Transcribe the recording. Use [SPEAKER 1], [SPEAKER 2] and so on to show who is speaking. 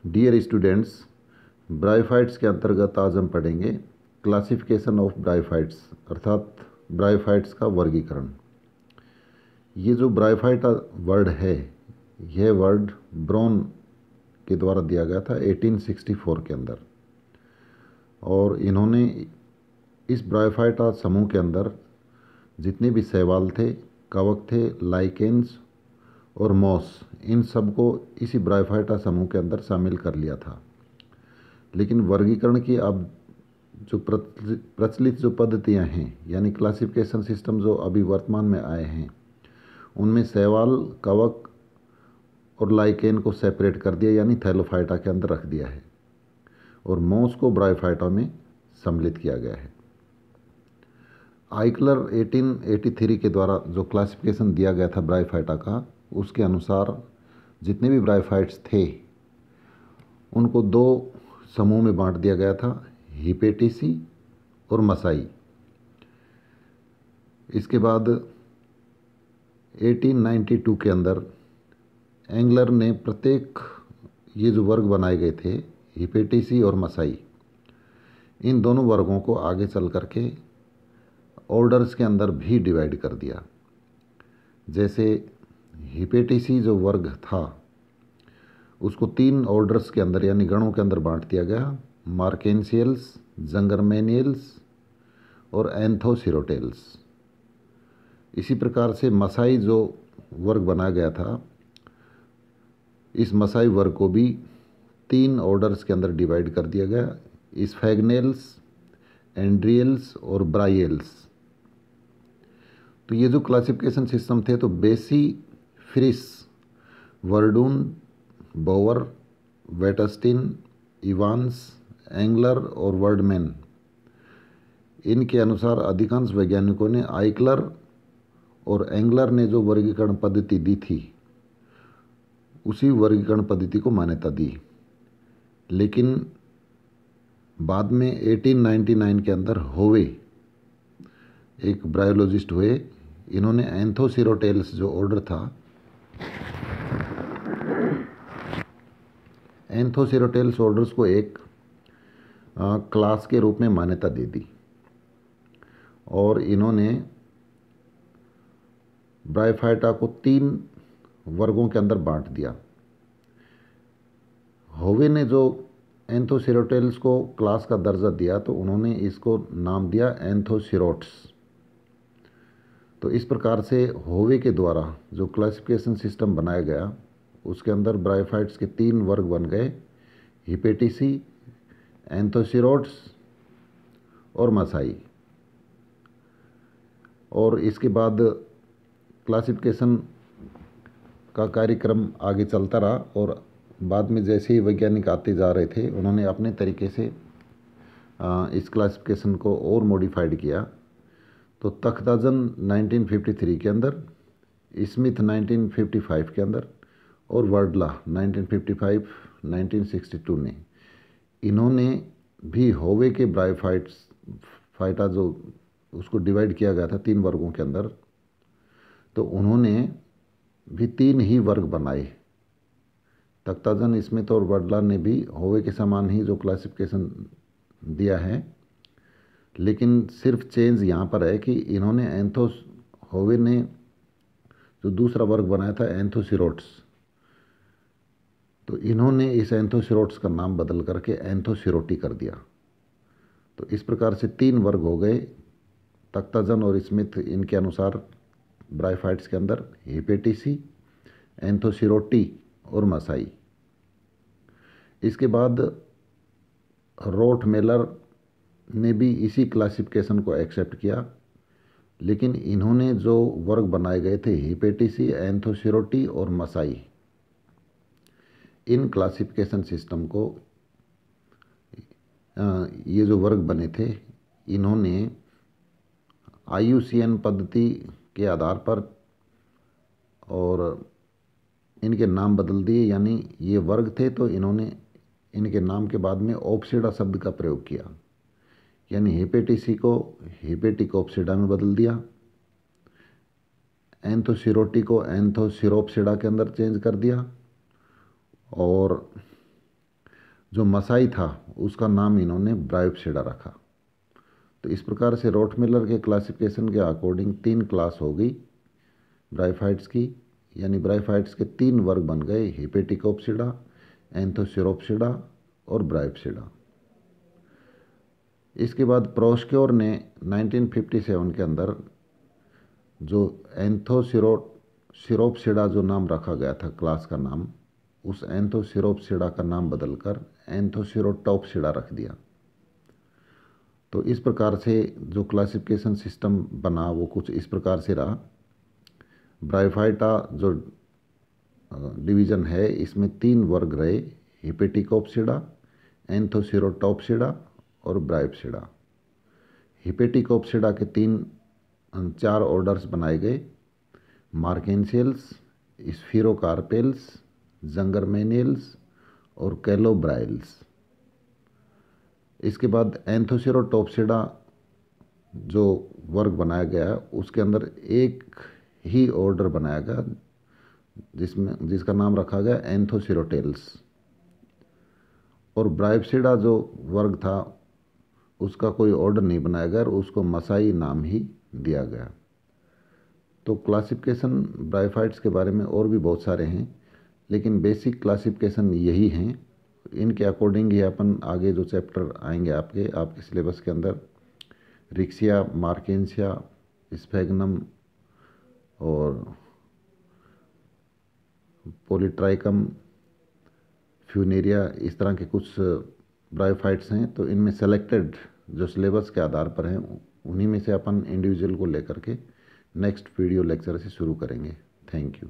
[SPEAKER 1] Dear students, bryophytes के अंतर्गत आज हम पढ़ेंगे क्लासिफिकेशन ऑफ ब्रायोफाइट्स अर्थात ब्रायोफाइट्स का वर्गीकरण। ये जो ब्रायोफाइट वर्ड है, यह वर्ड ब्राउन के द्वारा दिया गया था 1864 के अंदर, और इन्होंने इस ब्रायोफाइट समूह के अंदर जितने भी शैवाल थे, कवक थे, लाइकेन्स और मॉस, इन सब को इसी ब्रायोफाइटा समूह के अंदर शामिल कर लिया था। लेकिन वर्गीकरण की अब जो प्रचलित जो पद्धतियां हैं, यानी क्लासिफिकेशन सिस्टम जो अभी वर्तमान में आए हैं, उनमें शैवाल, कवक और लाइकेन को सेपरेट कर दिया, यानी थैलोफाइटा के अंदर रख दिया है, और मॉस को ब्रायोफाइटा में सम्मिलित किया गया है। आइकलर 1883 के द्वारा जो क्लासिफिकेशन दिया गया था ब्रायोफाइटा का, उसके अनुसार जितने भी ब्रायोफाइट्स थे उनको दो समूह में बांट दिया गया था, हिपेटिसी और मसाई। इसके बाद 1892 के अंदर एंगलर ने प्रत्येक ये जो वर्ग बनाए गए थे, हिपेटिसी और मसाई, इन दोनों वर्गों को आगे चल करके ऑर्डर्स के अंदर भी डिवाइड कर दिया। जैसे हिपेटिसी जो वर्ग था उसको 3 ऑर्डर्स के अंदर यानी गणों के अंदर बांट दिया गया, मार्केंसियल्स, जंगरमेनियल्स और एंथोसिरोटेल्स। इसी प्रकार से मसाई जो वर्ग बनाया गया था, इस मसाई वर्ग को भी 3 ऑर्डर्स के अंदर डिवाइड कर दिया गया, स्फैग्नेल्स, एंड्रियल्स और ब्राइयल्स। तो ये जो क्लासिफिकेशन सिस्टम थे, तो बेसी, फ्रिस, वर्डून, बोवर, वेटस्टिन, इवांस, एंगलर और वर्डमैन, इनके अनुसार अधिकांश वैज्ञानिकों ने आइकलर और एंगलर ने जो वर्गीकरण पद्धति दी थी, उसी वर्गीकरण पद्धति को मान्यता दी। लेकिन बाद में 1899 के अंदर होवे, एक ब्रायोलॉजिस्ट हुए, इन्होंने एंथोसिरोटेल्स जो ऑर्डर था, एंथोसिरोटेल्स ऑर्डर्स को एक क्लास के रूप में मान्यता दे दी, और इन्होंने ब्रायोफाइटा को 3 वर्गों के अंदर बांट दिया। होवे ने जो एंथोसिरोटेल्स को क्लास का दर्जा दिया, तो उन्होंने इसको नाम दिया एंथोसिरोट्स। तो इस प्रकार से होवे के द्वारा जो क्लासिफिकेशन सिस्टम बनाया गया, उसके अंदर ब्रायोफाइट्स के 3 वर्ग बन गए, हिपेटिसी, एंथोसिरोट्स और मसाई। और इसके बाद क्लासिफिकेशन का कार्यक्रम आगे चलता रहा, और बाद में जैसे ही वैज्ञानिक आते जा रहे थे, उन्होंने अपने तरीके से इस क्लासिफिकेशन को और मॉडिफाइड किया। तो तख्ताजन 1953 के अंदर, स्मिथ 1955 के अंदर और वर्डला 1955-1962 ने, इन्होंने भी होवे के ब्रायोफाइटा जो उसको डिवाइड किया गया था 3 वर्गों के अंदर, तो उन्होंने भी 3 ही वर्ग बनाए। तख्ताजन, स्मिथ और वर्डला ने भी होवे के समान ही जो क्लासिफिकेशन दिया है, लेकिन सिर्फ चेंज यहाँ पर है कि इन्होंने होवे ने जो दूसरा वर्ग बनाया था एंथोसिरोट्स, तो इन्होंने इस एंथोसिरोट्स का नाम बदल करके एंथोसिरोटी कर दिया। तो इस प्रकार से 3 वर्ग हो गए तख्ताजन और स्मिथ, इनके अनुसार ब्रायोफाइट्स के अंदर हिपेटिसी, एंथोसिरोटी और मसाई। इसके बाद रोथमेलर ने भी इसी क्लासिफिकेशन को एक्सेप्ट किया, लेकिन इन्होंने जो वर्ग बनाए गए थे हिपेटिसी, एंथोसिरोटी और मसाई, इन क्लासिफिकेशन सिस्टम को, ये जो वर्ग बने थे, इन्होंने IUCN पद्धति के आधार पर और इनके नाम बदल दिए। यानी ये वर्ग थे, तो इन्होंने इनके नाम के बाद में ओप्सिडा शब्द का प्रयोग किया, यानी हिपेटिसी को हिपेटिक ओप्सिडा में बदल दिया, एंथोसिरोटी को एंथोसिरोप्सिडा के अंदर चेंज कर दिया, और जो मसाई था उसका नाम इन्होंने ब्रायोप्सिडा रखा। तो इस प्रकार से रोटमिलर के क्लासिफिकेशन के अकॉर्डिंग 3 क्लास हो गई ब्रायोफाइट्स की, यानी ब्रायोफाइट्स के 3 वर्ग बन गए, हिपेटिकोप्सिडा, एंथोसिरोप्सिडा और ब्रायोप्सिडा। इसके बाद प्रोस्क्योर ने 1957 के अंदर जो एंथोसिरोप्सिडा जो नाम रखा गया था क्लास का नाम, उस एंथोसिरोप्सिडा का नाम बदलकर एंथोसिरोटॉप्सिडा रख दिया। तो इस प्रकार से जो क्लासिफिकेशन सिस्टम बना वो कुछ इस प्रकार से रहा। ब्रायोफाइटा जो डिवीज़न है इसमें 3 वर्ग रहे, हिपेटिकोप्सिडा, एंथोसिरोटॉप्सिडा और ब्रायोप्सिडा। हिपेटिकोप्सिडा के 4 ऑर्डर्स बनाए गए, मार्केंशियल्स, स्फीरोकार्पेल्स, जंगरमेनियल्स और कैलोब्राइल्स। इसके बाद एंथोसिरोटॉप्सिडा जो वर्ग बनाया गया उसके अंदर एक ही ऑर्डर बनाया गया जिसका नाम रखा गया एंथोसिरोटेल्स। और ब्रायोप्सिडा जो वर्ग था उसका कोई ऑर्डर नहीं बनाया गया और उसको मसाई नाम ही दिया गया। तो क्लासिफिकेशन ब्रायोफाइट्स के बारे में और भी बहुत सारे हैं, लेकिन बेसिक क्लासिफिकेशन यही हैं। इनके अकॉर्डिंग ही अपन आगे जो चैप्टर आएंगे आपके सिलेबस के अंदर, रिक्सिया, मार्केंशिया, स्फेगनम और पॉलीट्राइकम, फ्यूनेरिया, इस तरह के कुछ ब्रायोफाइट्स हैं। तो इनमें सेलेक्टेड जो सिलेबस के आधार पर हैं उन्हीं में से अपन इंडिविजुअल को लेकर के नेक्स्ट वीडियो लेक्चर से शुरू करेंगे। Thank you.